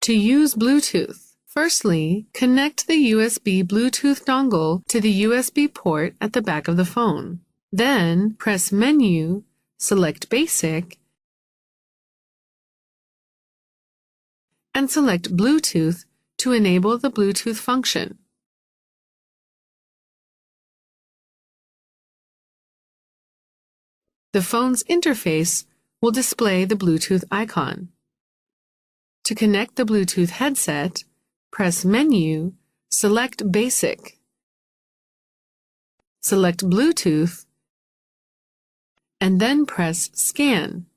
To use Bluetooth, firstly, connect the USB Bluetooth dongle to the USB port at the back of the phone. Then, press Menu, select Basic, and select Bluetooth to enable the Bluetooth function. The phone's interface will display the Bluetooth icon. To connect the Bluetooth headset, press Menu, select Basic, select Bluetooth, and then press Scan.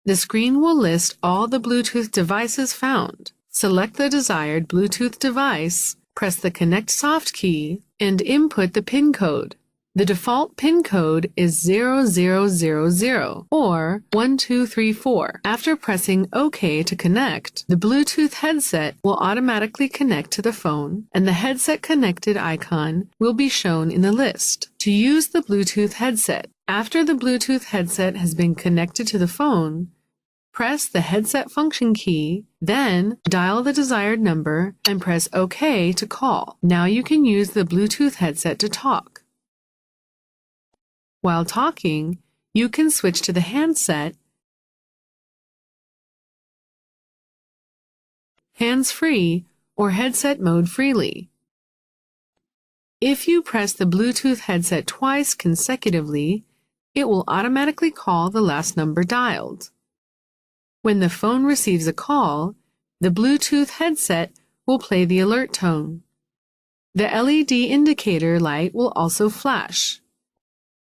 The screen will list all the Bluetooth devices found. Select the desired Bluetooth device, press the Connect Soft key, and input the PIN code. The default PIN code is 0000 or 1234. After pressing OK to connect, the Bluetooth headset will automatically connect to the phone, and the headset connected icon will be shown in the list. To use the Bluetooth headset, after the Bluetooth headset has been connected to the phone, press the headset function key, then dial the desired number and press OK to call. Now you can use the Bluetooth headset to talk. While talking, you can switch to the handset, hands-free, or headset mode freely. If you press the Bluetooth headset twice consecutively, it will automatically call the last number dialed. When the phone receives a call, the Bluetooth headset will play the alert tone. The LED indicator light will also flash,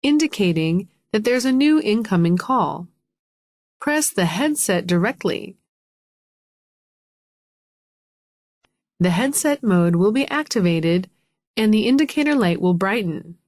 indicating that there's a new incoming call. Press the headset directly. The headset mode will be activated and the indicator light will brighten.